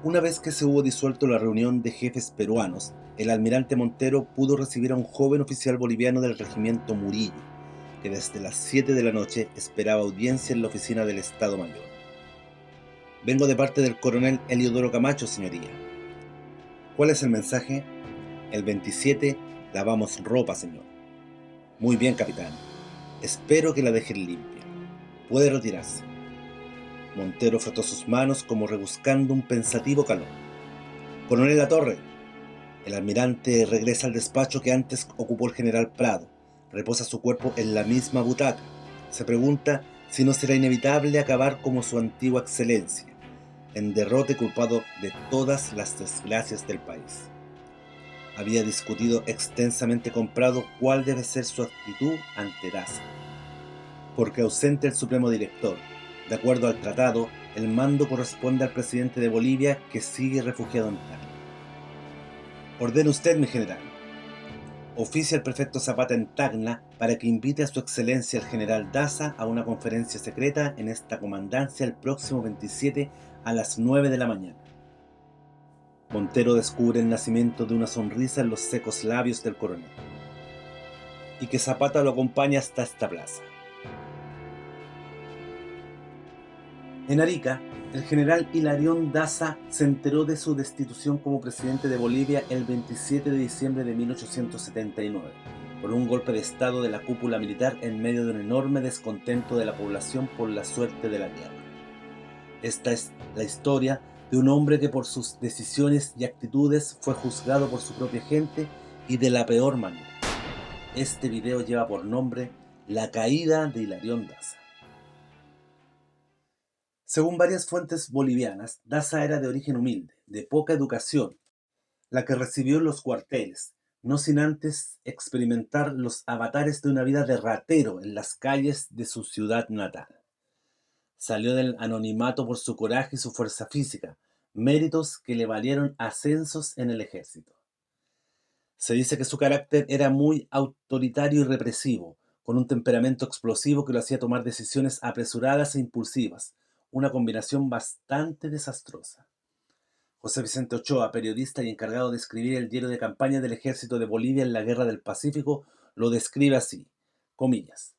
Una vez que se hubo disuelto la reunión de jefes peruanos, el almirante Montero pudo recibir a un joven oficial boliviano del regimiento Murillo, que desde las 7 de la noche esperaba audiencia en la oficina del Estado Mayor. Vengo de parte del coronel Eliodoro Camacho, señoría. ¿Cuál es el mensaje? El 27 lavamos ropa, señor. Muy bien, capitán. Espero que la dejen limpia. Puede retirarse. Montero frotó sus manos como rebuscando un pensativo calor. Coronel Latorre. El almirante regresa al despacho que antes ocupó el general Prado. Reposa su cuerpo en la misma butaca. Se pregunta si no será inevitable acabar como su antigua excelencia, en derrote culpado de todas las desgracias del país. Había discutido extensamente con Prado cuál debe ser su actitud ante Daza. Porque ausente el supremo director, de acuerdo al tratado, el mando corresponde al presidente de Bolivia, que sigue refugiado en Tacna. Ordene usted, mi general. Oficia al prefecto Zapata en Tacna para que invite a su excelencia el general Daza a una conferencia secreta en esta comandancia el próximo 27 a las 9 de la mañana. Montero descubre el nacimiento de una sonrisa en los secos labios del coronel. Y que Zapata lo acompañe hasta esta plaza. En Arica, el general Hilarión Daza se enteró de su destitución como presidente de Bolivia el 27 de diciembre de 1879, por un golpe de estado de la cúpula militar en medio de un enorme descontento de la población por la suerte de la guerra. Esta es la historia de un hombre que por sus decisiones y actitudes fue juzgado por su propia gente y de la peor manera. Este video lleva por nombre La caída de Hilarión Daza. Según varias fuentes bolivianas, Daza era de origen humilde, de poca educación, la que recibió en los cuarteles, no sin antes experimentar los avatares de una vida de ratero en las calles de su ciudad natal. Salió del anonimato por su coraje y su fuerza física, méritos que le valieron ascensos en el ejército. Se dice que su carácter era muy autoritario y represivo, con un temperamento explosivo que lo hacía tomar decisiones apresuradas e impulsivas, una combinación bastante desastrosa. José Vicente Ochoa, periodista y encargado de escribir el diario de campaña del ejército de Bolivia en la Guerra del Pacífico, lo describe así, comillas: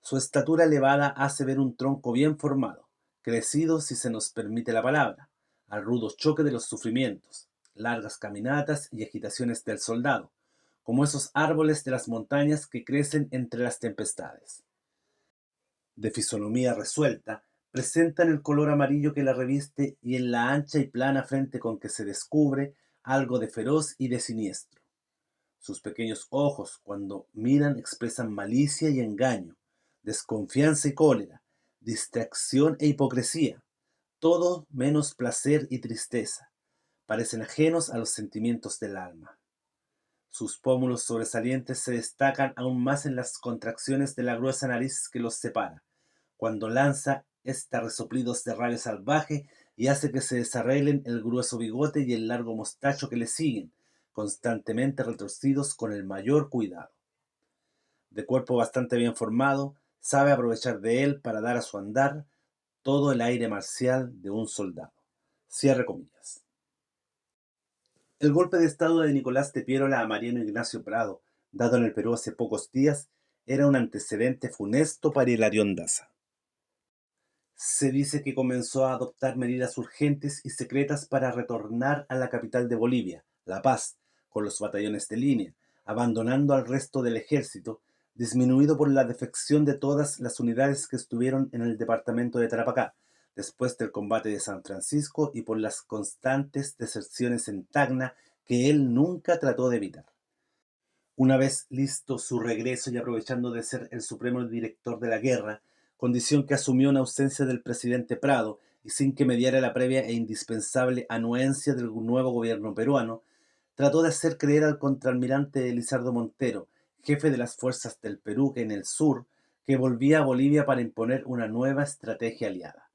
su estatura elevada hace ver un tronco bien formado, crecido si se nos permite la palabra, al rudo choque de los sufrimientos, largas caminatas y agitaciones del soldado, como esos árboles de las montañas que crecen entre las tempestades. De fisonomía resuelta, presentan el color amarillo que la reviste y en la ancha y plana frente con que se descubre algo de feroz y de siniestro. Sus pequeños ojos, cuando miran, expresan malicia y engaño, desconfianza y cólera, distracción e hipocresía, todo menos placer y tristeza. Parecen ajenos a los sentimientos del alma. Sus pómulos sobresalientes se destacan aún más en las contracciones de la gruesa nariz que los separa, cuando lanza esta resoplidos de rabia salvaje y hace que se desarreglen el grueso bigote y el largo mostacho que le siguen, constantemente retorcidos con el mayor cuidado. De cuerpo bastante bien formado, sabe aprovechar de él para dar a su andar todo el aire marcial de un soldado. Cierre comillas. El golpe de estado de Nicolás de Piérola a Mariano Ignacio Prado, dado en el Perú hace pocos días, era un antecedente funesto para Hilarión Daza. Se dice que comenzó a adoptar medidas urgentes y secretas para retornar a la capital de Bolivia, La Paz, con los batallones de línea, abandonando al resto del ejército, disminuido por la defección de todas las unidades que estuvieron en el departamento de Tarapacá, después del combate de San Francisco y por las constantes deserciones en Tacna que él nunca trató de evitar. Una vez listo su regreso y aprovechando de ser el supremo director de la guerra, condición que asumió en ausencia del presidente Prado y sin que mediara la previa e indispensable anuencia del nuevo gobierno peruano, trató de hacer creer al contraalmirante Elizardo Montero, jefe de las fuerzas del Perú en el sur, que volvía a Bolivia para imponer una nueva estrategia aliada.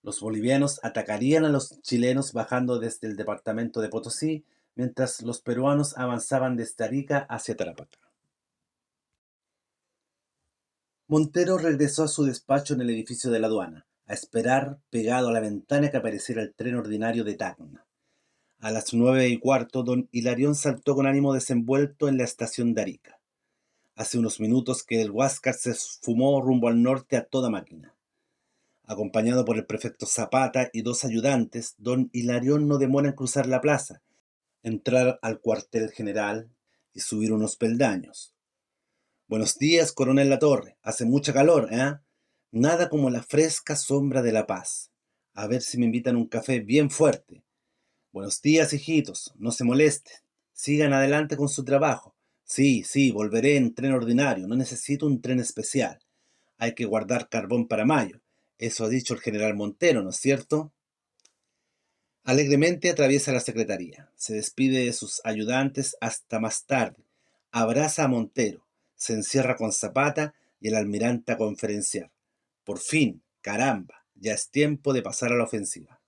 Los bolivianos atacarían a los chilenos bajando desde el departamento de Potosí, mientras los peruanos avanzaban desde Arica hacia Tarapacá. Montero regresó a su despacho en el edificio de la aduana, a esperar pegado a la ventana que apareciera el tren ordinario de Tacna. A las 9:15, don Hilarión saltó con ánimo desenvuelto en la estación de Arica. Hace unos minutos que el Huáscar se esfumó rumbo al norte a toda máquina. Acompañado por el prefecto Zapata y dos ayudantes, don Hilarión no demora en cruzar la plaza, entrar al cuartel general y subir unos peldaños. Buenos días, coronel Latorre. Hace mucha calor, ¿eh? Nada como la fresca sombra de la paz. A ver si me invitan un café bien fuerte. Buenos días, hijitos. No se molesten. Sigan adelante con su trabajo. Sí, sí, volveré en tren ordinario. No necesito un tren especial. Hay que guardar carbón para mayo. Eso ha dicho el general Montero, ¿no es cierto? Alegremente atraviesa la secretaría. Se despide de sus ayudantes hasta más tarde. Abraza a Montero. Se encierra con Zapata y el almirante a conferenciar. Por fin, caramba, ya es tiempo de pasar a la ofensiva.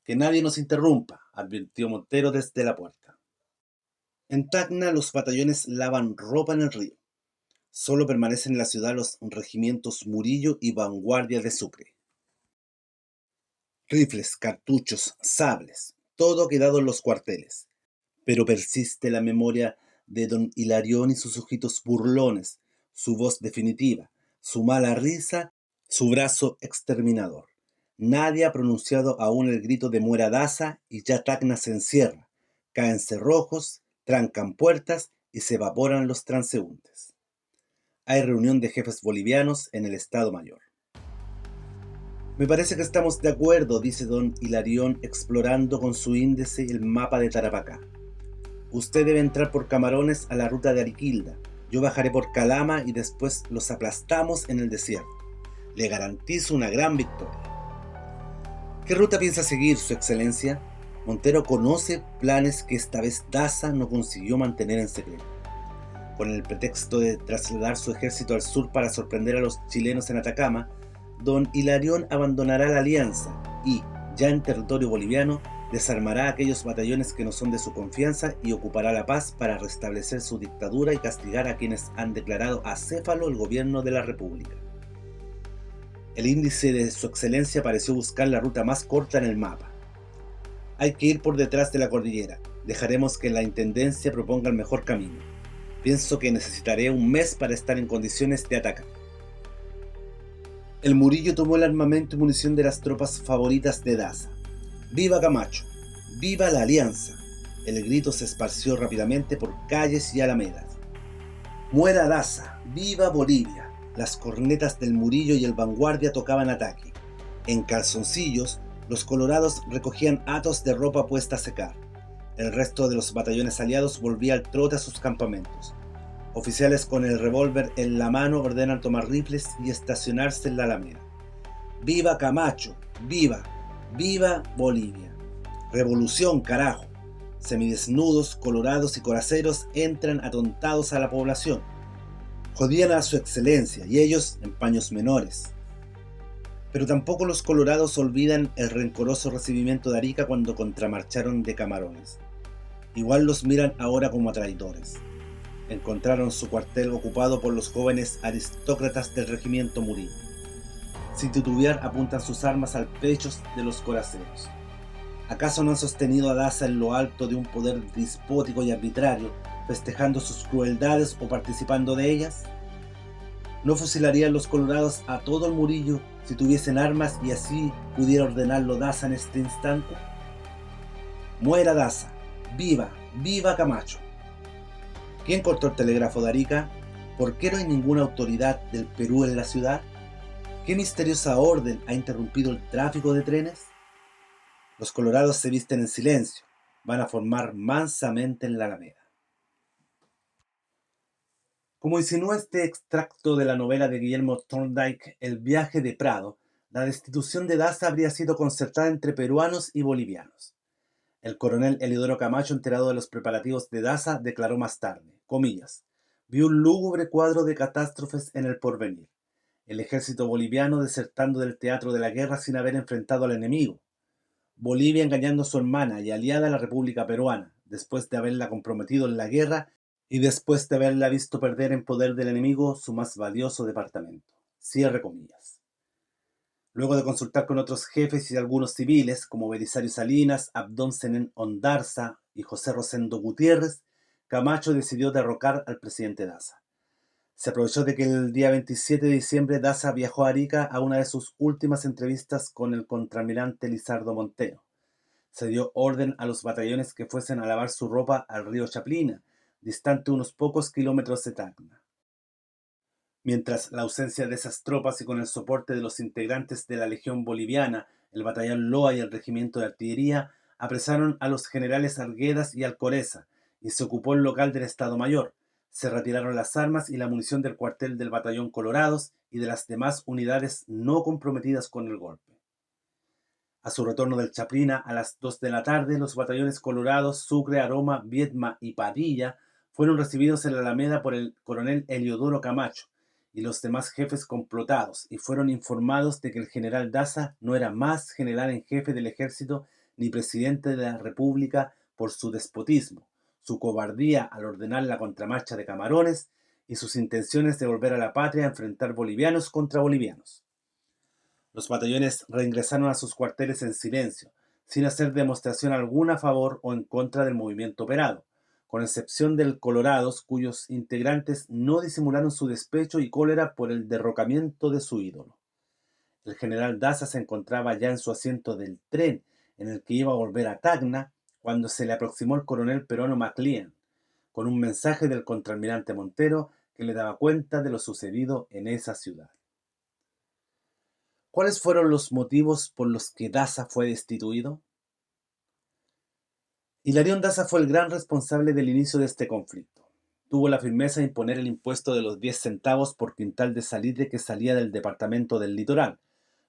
Que nadie nos interrumpa, advirtió Montero desde la puerta. En Tacna los batallones lavan ropa en el río. Solo permanecen en la ciudad los regimientos Murillo y Vanguardia de Sucre. Rifles, cartuchos, sables, todo ha quedado en los cuarteles. Pero persiste la memoria de don Hilarión y sus ojitos burlones, su voz definitiva, su mala risa, su brazo exterminador. Nadie ha pronunciado aún el grito de muera Daza y ya Tacna se encierra. Caen cerrojos, trancan puertas y se evaporan los transeúntes. Hay reunión de jefes bolivianos en el Estado Mayor. Me parece que estamos de acuerdo, dice don Hilarión explorando con su índice el mapa de Tarapacá. Usted debe entrar por Camarones a la ruta de Ariquilda. Yo bajaré por Calama y después los aplastamos en el desierto. Le garantizo una gran victoria. ¿Qué ruta piensa seguir, su excelencia? Montero conoce planes que esta vez Daza no consiguió mantener en secreto. Con el pretexto de trasladar su ejército al sur para sorprender a los chilenos en Atacama, don Hilarión abandonará la alianza y, ya en territorio boliviano, desarmará a aquellos batallones que no son de su confianza y ocupará La Paz para restablecer su dictadura y castigar a quienes han declarado acéfalo el gobierno de la República. El índice de su excelencia pareció buscar la ruta más corta en el mapa. Hay que ir por detrás de la cordillera. Dejaremos que la intendencia proponga el mejor camino. Pienso que necesitaré un mes para estar en condiciones de atacar. El Murillo tomó el armamento y munición de las tropas favoritas de Daza. ¡Viva Camacho! ¡Viva la Alianza! El grito se esparció rápidamente por calles y alamedas. ¡Muera Daza! ¡Viva Bolivia! Las cornetas del Murillo y el Vanguardia tocaban ataque. En calzoncillos, los colorados recogían hatos de ropa puesta a secar. El resto de los batallones aliados volvía al trote a sus campamentos. Oficiales con el revólver en la mano ordenan tomar rifles y estacionarse en la alameda. ¡Viva Camacho! ¡Viva! ¡Viva Bolivia! ¡Revolución, carajo! Semidesnudos, colorados y coraceros entran atontados a la población. Jodían a su excelencia y ellos en paños menores. Pero tampoco los colorados olvidan el rencoroso recibimiento de Arica cuando contramarcharon de Camarones. Igual los miran ahora como a traidores. Encontraron su cuartel ocupado por los jóvenes aristócratas del regimiento Murillo. Sin titubear apuntan sus armas al pecho de los coraceros. ¿Acaso no han sostenido a Daza en lo alto de un poder despótico y arbitrario, festejando sus crueldades o participando de ellas? ¿No fusilarían los colorados a todo el Murillo si tuviesen armas y así pudiera ordenarlo Daza en este instante? ¡Muera Daza! ¡Viva! ¡Viva Camacho! ¿Quién cortó el telégrafo de Arica? ¿Por qué no hay ninguna autoridad del Perú en la ciudad? ¿Qué misteriosa orden ha interrumpido el tráfico de trenes? Los colorados se visten en silencio, van a formar mansamente en la alameda. Como insinúa este extracto de la novela de Guillermo Thorndike, El viaje de Prado, la destitución de Daza habría sido concertada entre peruanos y bolivianos. El coronel Elidoro Camacho, enterado de los preparativos de Daza, declaró más tarde, comillas, «Vi un lúgubre cuadro de catástrofes en el porvenir. El ejército boliviano desertando del teatro de la guerra sin haber enfrentado al enemigo. Bolivia engañando a su hermana y aliada a la República Peruana, después de haberla comprometido en la guerra y después de haberla visto perder en poder del enemigo su más valioso departamento». Cierre comillas. Luego de consultar con otros jefes y algunos civiles, como Belisario Salinas, Abdón Senén Ondarza y José Rosendo Gutiérrez, Camacho decidió derrocar al presidente Daza. Se aprovechó de que el día 27 de diciembre Daza viajó a Arica a una de sus últimas entrevistas con el contraalmirante Lizardo Montero. Se dio orden a los batallones que fuesen a lavar su ropa al río Chaplina, distante unos pocos kilómetros de Tacna. Mientras la ausencia de esas tropas y con el soporte de los integrantes de la Legión Boliviana, el Batallón Loa y el Regimiento de Artillería, apresaron a los generales Arguedas y Alcoreza, y se ocupó el local del Estado Mayor. Se retiraron las armas y la munición del cuartel del Batallón Colorados y de las demás unidades no comprometidas con el golpe. A su retorno del Chaplina a las 2 de la tarde, los batallones Colorados, Sucre, Aroma, Viedma y Padilla fueron recibidos en la Alameda por el coronel Eliodoro Camacho y los demás jefes complotados, y fueron informados de que el general Daza no era más general en jefe del ejército ni presidente de la República por su despotismo, su cobardía al ordenar la contramarcha de Camarones y sus intenciones de volver a la patria a enfrentar bolivianos contra bolivianos. Los batallones reingresaron a sus cuarteles en silencio, sin hacer demostración alguna a favor o en contra del movimiento operado, con excepción del Colorados, cuyos integrantes no disimularon su despecho y cólera por el derrocamiento de su ídolo. El general Daza se encontraba ya en su asiento del tren en el que iba a volver a Tacna cuando se le aproximó el coronel peruano MacLean, con un mensaje del contraalmirante Montero que le daba cuenta de lo sucedido en esa ciudad. ¿Cuáles fueron los motivos por los que Daza fue destituido? Hilarión Daza fue el gran responsable del inicio de este conflicto. Tuvo la firmeza de imponer el impuesto de los 10 centavos por quintal de salitre que salía del departamento del Litoral,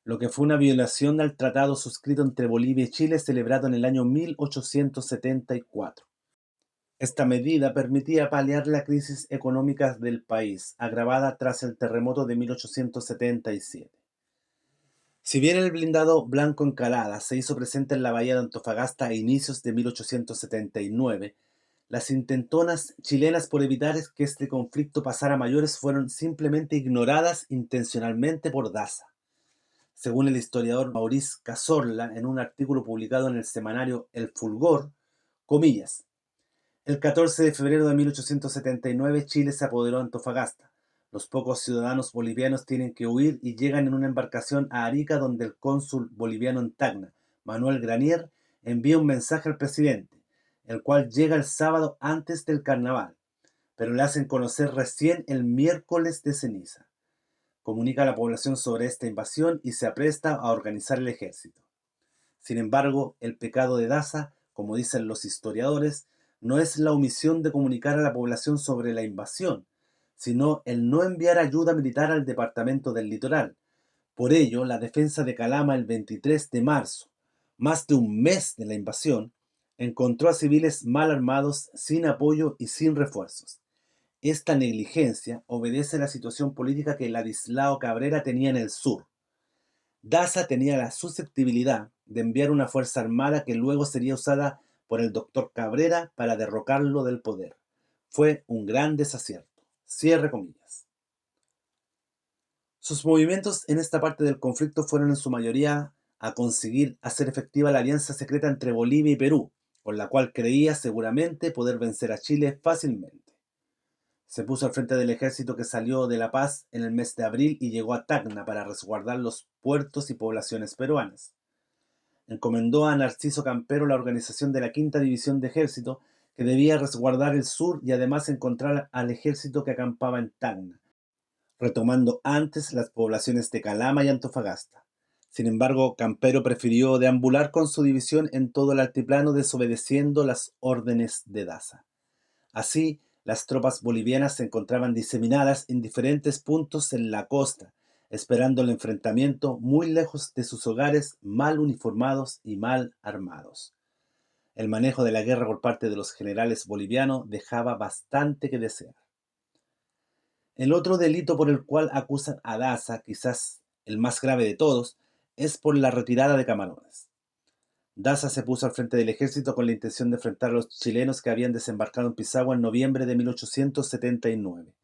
lo que fue una violación al tratado suscrito entre Bolivia y Chile celebrado en el año 1874. Esta medida permitía paliar la crisis económica del país, agravada tras el terremoto de 1877. Si bien el blindado Blanco Encalada se hizo presente en la bahía de Antofagasta a inicios de 1879, las intentonas chilenas por evitar que este conflicto pasara a mayores fueron simplemente ignoradas intencionalmente por Daza. Según el historiador Maurice Cazorla, en un artículo publicado en el semanario El Fulgor, comillas, el 14 de febrero de 1879 Chile se apoderó de Antofagasta. Los pocos ciudadanos bolivianos tienen que huir y llegan en una embarcación a Arica, donde el cónsul boliviano en Tacna, Manuel Granier, envía un mensaje al presidente, el cual llega el sábado antes del carnaval, pero le hacen conocer recién el miércoles de ceniza. Comunica a la población sobre esta invasión y se apresta a organizar el ejército. Sin embargo, el pecado de Daza, como dicen los historiadores, no es la omisión de comunicar a la población sobre la invasión, sino el no enviar ayuda militar al departamento del Litoral. Por ello, la defensa de Calama el 23 de marzo, más de un mes de la invasión, encontró a civiles mal armados, sin apoyo y sin refuerzos. Esta negligencia obedece a la situación política que Ladislao Cabrera tenía en el sur. Daza tenía la susceptibilidad de enviar una fuerza armada que luego sería usada por el doctor Cabrera para derrocarlo del poder. Fue un gran desacierto. Cierre comillas. Sus movimientos en esta parte del conflicto fueron en su mayoría a conseguir hacer efectiva la alianza secreta entre Bolivia y Perú, con la cual creía seguramente poder vencer a Chile fácilmente. Se puso al frente del ejército que salió de La Paz en el mes de abril y llegó a Tacna para resguardar los puertos y poblaciones peruanas. Encomendó a Narciso Campero la organización de la Quinta División de Ejército, que debía resguardar el sur y además encontrar al ejército que acampaba en Tacna, retomando antes las poblaciones de Calama y Antofagasta. Sin embargo, Campero prefirió deambular con su división en todo el altiplano, desobedeciendo las órdenes de Daza. Así, las tropas bolivianas se encontraban diseminadas en diferentes puntos en la costa, esperando el enfrentamiento muy lejos de sus hogares, mal uniformados y mal armados. El manejo de la guerra por parte de los generales bolivianos dejaba bastante que desear. El otro delito por el cual acusan a Daza, quizás el más grave de todos, es por la retirada de Camarones. Daza se puso al frente del ejército con la intención de enfrentar a los chilenos que habían desembarcado en Pisagua en noviembre de 1879.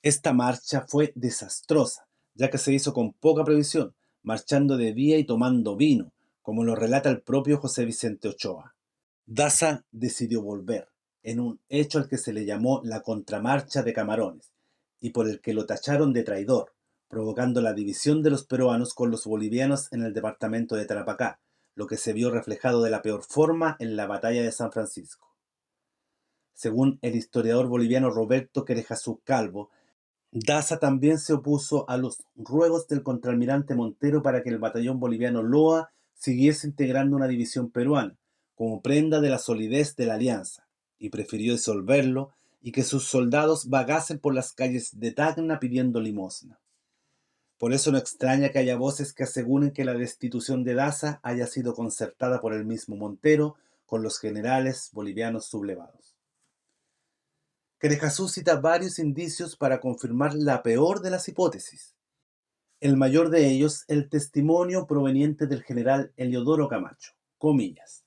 Esta marcha fue desastrosa, ya que se hizo con poca previsión, marchando de día y tomando vino, como lo relata el propio José Vicente Ochoa. Daza decidió volver, en un hecho al que se le llamó la Contramarcha de Camarones, y por el que lo tacharon de traidor, provocando la división de los peruanos con los bolivianos en el departamento de Tarapacá, lo que se vio reflejado de la peor forma en la batalla de San Francisco. Según el historiador boliviano Roberto Querejasú Calvo, Daza también se opuso a los ruegos del contraalmirante Montero para que el batallón boliviano Loa siguiese integrando una división peruana, como prenda de la solidez de la alianza, y prefirió disolverlo y que sus soldados vagasen por las calles de Tacna pidiendo limosna. Por eso no extraña que haya voces que aseguren que la destitución de Daza haya sido concertada por el mismo Montero con los generales bolivianos sublevados. Querejasú cita varios indicios para confirmar la peor de las hipótesis. El mayor de ellos, el testimonio proveniente del general Eliodoro Camacho, comillas.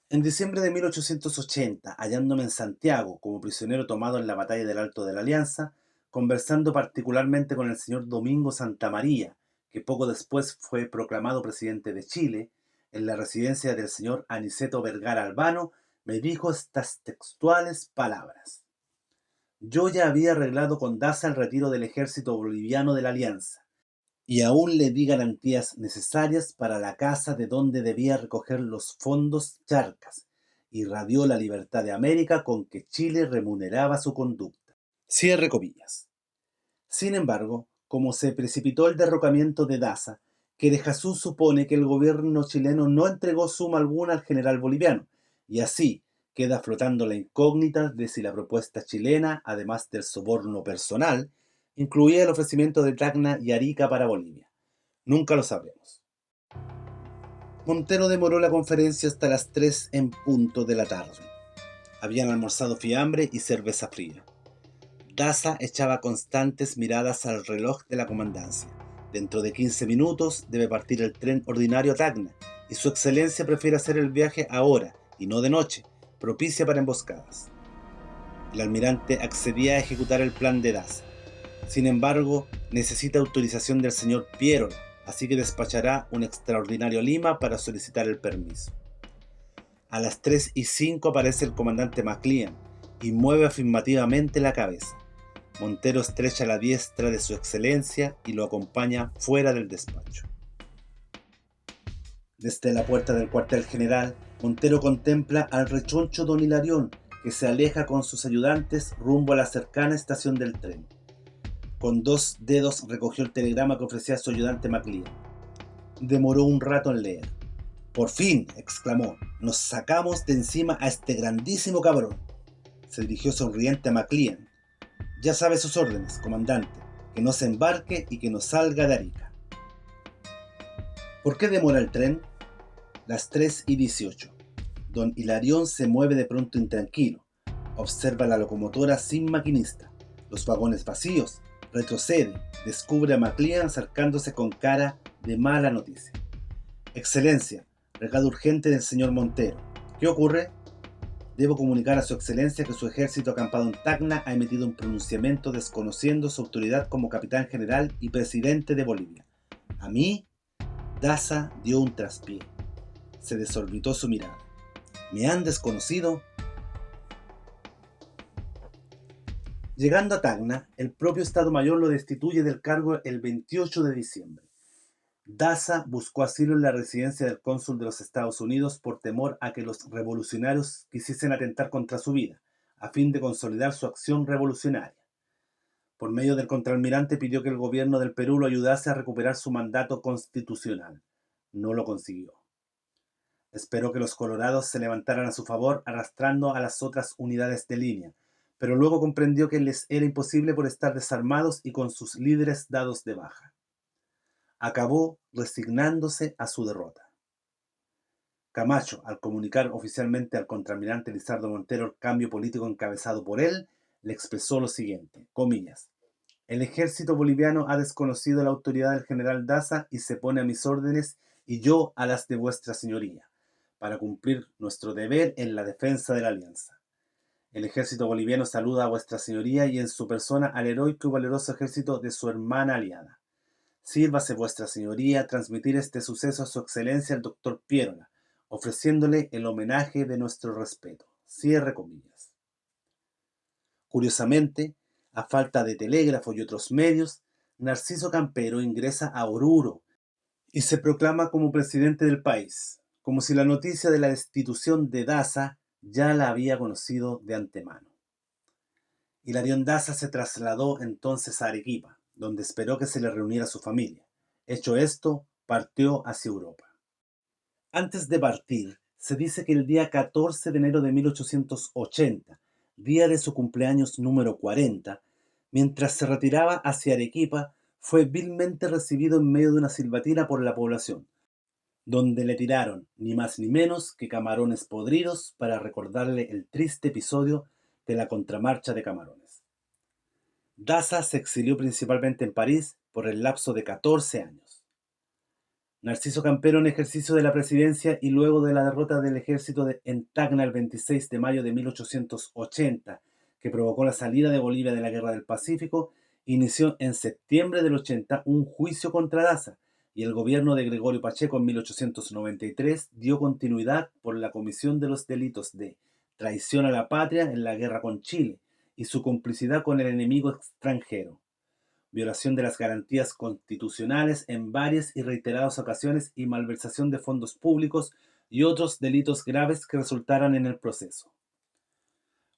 En diciembre de 1880, hallándome en Santiago como prisionero tomado en la batalla del Alto de la Alianza, conversando particularmente con el señor Domingo Santamaría, que poco después fue proclamado presidente de Chile, en la residencia del señor Aniceto Vergara Albano, me dijo estas textuales palabras. Yo ya había arreglado con Daza el retiro del ejército boliviano de la Alianza, y aún le di garantías necesarias para la casa de donde debía recoger los fondos Charcas, y radió la libertad de América con que Chile remuneraba su conducta. Cierre comillas. Sin embargo, como se precipitó el derrocamiento de Daza, Querejasú supone que el gobierno chileno no entregó suma alguna al general boliviano, y así queda flotando la incógnita de si la propuesta chilena, además del soborno personal, incluía el ofrecimiento de Tacna y Arica para Bolivia. Nunca lo sabremos. Montero demoró la conferencia hasta las 3 en punto de la tarde. Habían almorzado fiambre y cerveza fría. Daza echaba constantes miradas al reloj de la comandancia. Dentro de 15 minutos debe partir el tren ordinario a Tacna, y su excelencia prefiere hacer el viaje ahora, y no de noche, propicia para emboscadas. El almirante accedía a ejecutar el plan de Daza. Sin embargo, necesita autorización del señor Pierola, así que despachará un extraordinario a Lima para solicitar el permiso. A las 3:05 aparece el comandante McLean y mueve afirmativamente la cabeza. Montero estrecha la diestra de su excelencia y lo acompaña fuera del despacho. Desde la puerta del cuartel general, Montero contempla al rechoncho don Hilarión, que se aleja con sus ayudantes rumbo a la cercana estación del tren. Con 2 dedos recogió el telegrama que ofrecía su ayudante McLean. Demoró un rato en leer. «Por fin», exclamó, «nos sacamos de encima a este grandísimo cabrón». Se dirigió sonriente a McLean. «Ya sabe sus órdenes, comandante, que no se embarque y que no salga de Arica». ¿Por qué demora el tren? Las 3:18. Don Hilarión se mueve de pronto intranquilo. Observa la locomotora sin maquinista, los vagones vacíos, retrocede, descubre a McLean acercándose con cara de mala noticia. «Excelencia, recado urgente del señor Montero». «¿Qué ocurre?» «Debo comunicar a su excelencia que su ejército acampado en Tacna ha emitido un pronunciamiento desconociendo su autoridad como capitán general y presidente de Bolivia». A mí, Daza dio un traspié. Se desorbitó su mirada. ¿Me han desconocido? Llegando a Tacna, el propio Estado Mayor lo destituye del cargo el 28 de diciembre. Daza buscó asilo en la residencia del cónsul de los Estados Unidos por temor a que los revolucionarios quisiesen atentar contra su vida, a fin de consolidar su acción revolucionaria. Por medio del contraalmirante pidió que el gobierno del Perú lo ayudase a recuperar su mandato constitucional. No lo consiguió. Esperó que los colorados se levantaran a su favor arrastrando a las otras unidades de línea, pero luego comprendió que les era imposible por estar desarmados y con sus líderes dados de baja. Acabó resignándose a su derrota. Camacho, al comunicar oficialmente al contraalmirante Lizardo Montero el cambio político encabezado por él, le expresó lo siguiente, comillas: «El ejército boliviano ha desconocido la autoridad del general Daza y se pone a mis órdenes y yo a las de vuestra señoría, para cumplir nuestro deber en la defensa de la alianza. El ejército boliviano saluda a vuestra señoría y en su persona al heroico y valeroso ejército de su hermana aliada. Sírvase vuestra señoría transmitir este suceso a su excelencia el doctor Pierola, ofreciéndole el homenaje de nuestro respeto. Cierre comillas. Curiosamente, a falta de telégrafo y otros medios, Narciso Campero ingresa a Oruro y se proclama como presidente del país, como si la noticia de la destitución de Daza ya la había conocido de antemano. Hilarión Daza se trasladó entonces a Arequipa, donde esperó que se le reuniera su familia. Hecho esto, partió hacia Europa. Antes de partir, se dice que el día 14 de enero de 1880, día de su cumpleaños número 40, mientras se retiraba hacia Arequipa, fue vilmente recibido en medio de una silbatina por la población, donde le tiraron ni más ni menos que camarones podridos para recordarle el triste episodio de la contramarcha de Camarones. Daza se exilió principalmente en París por el lapso de 14 años. Narciso Campero, en ejercicio de la presidencia y luego de la derrota del ejército en Tacna el 26 de mayo de 1880, que provocó la salida de Bolivia de la Guerra del Pacífico, inició en septiembre del 80 un juicio contra Daza, y el gobierno de Gregorio Pacheco en 1893 dio continuidad por la comisión de los delitos de traición a la patria en la guerra con Chile y su complicidad con el enemigo extranjero, violación de las garantías constitucionales en varias y reiteradas ocasiones y malversación de fondos públicos y otros delitos graves que resultaran en el proceso.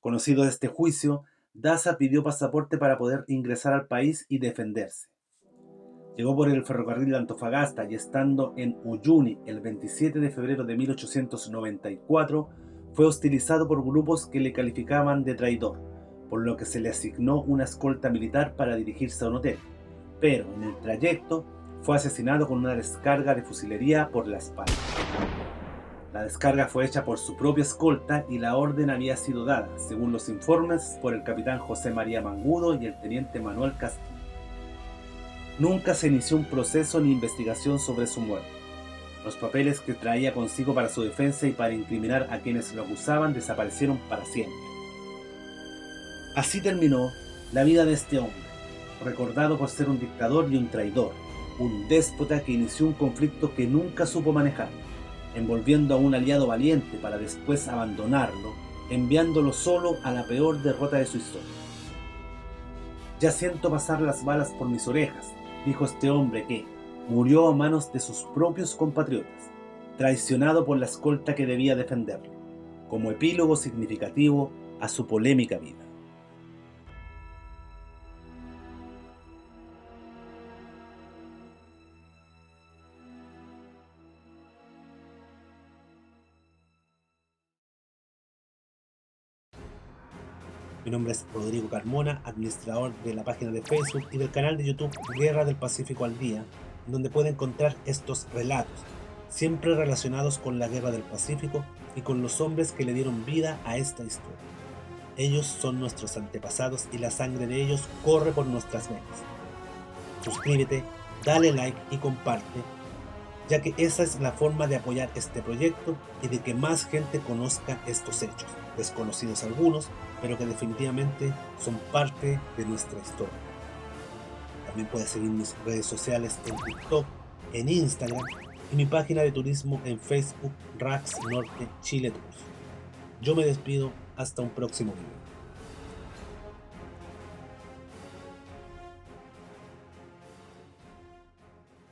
Conocido este juicio, Daza pidió pasaporte para poder ingresar al país y defenderse. Llegó por el ferrocarril de Antofagasta y estando en Uyuni el 27 de febrero de 1894, fue hostilizado por grupos que le calificaban de traidor, por lo que se le asignó una escolta militar para dirigirse a un hotel, pero en el trayecto fue asesinado con una descarga de fusilería por la espalda. La descarga fue hecha por su propia escolta y la orden había sido dada, según los informes, por el capitán José María Mangudo y el teniente Manuel Castillo. Nunca se inició un proceso ni investigación sobre su muerte. Los papeles que traía consigo para su defensa y para incriminar a quienes lo acusaban desaparecieron para siempre. Así terminó la vida de este hombre, recordado por ser un dictador y un traidor, un déspota que inició un conflicto que nunca supo manejar, envolviendo a un aliado valiente para después abandonarlo, enviándolo solo a la peor derrota de su historia. Ya siento pasar las balas por mis orejas, dijo este hombre que murió a manos de sus propios compatriotas, traicionado por la escolta que debía defenderlo, como epílogo significativo a su polémica vida. Mi nombre es Rodrigo Carmona, administrador de la página de Facebook y del canal de YouTube Guerra del Pacífico al Día, donde puede encontrar estos relatos, siempre relacionados con la Guerra del Pacífico y con los hombres que le dieron vida a esta historia. Ellos son nuestros antepasados y la sangre de ellos corre por nuestras venas. Suscríbete, dale like y comparte, ya que esa es la forma de apoyar este proyecto y de que más gente conozca estos hechos, desconocidos algunos, pero que definitivamente son parte de nuestra historia. También puedes seguir mis redes sociales en TikTok, en Instagram y mi página de turismo en Facebook, RAX Norte Chile Tours. Yo me despido, hasta un próximo video.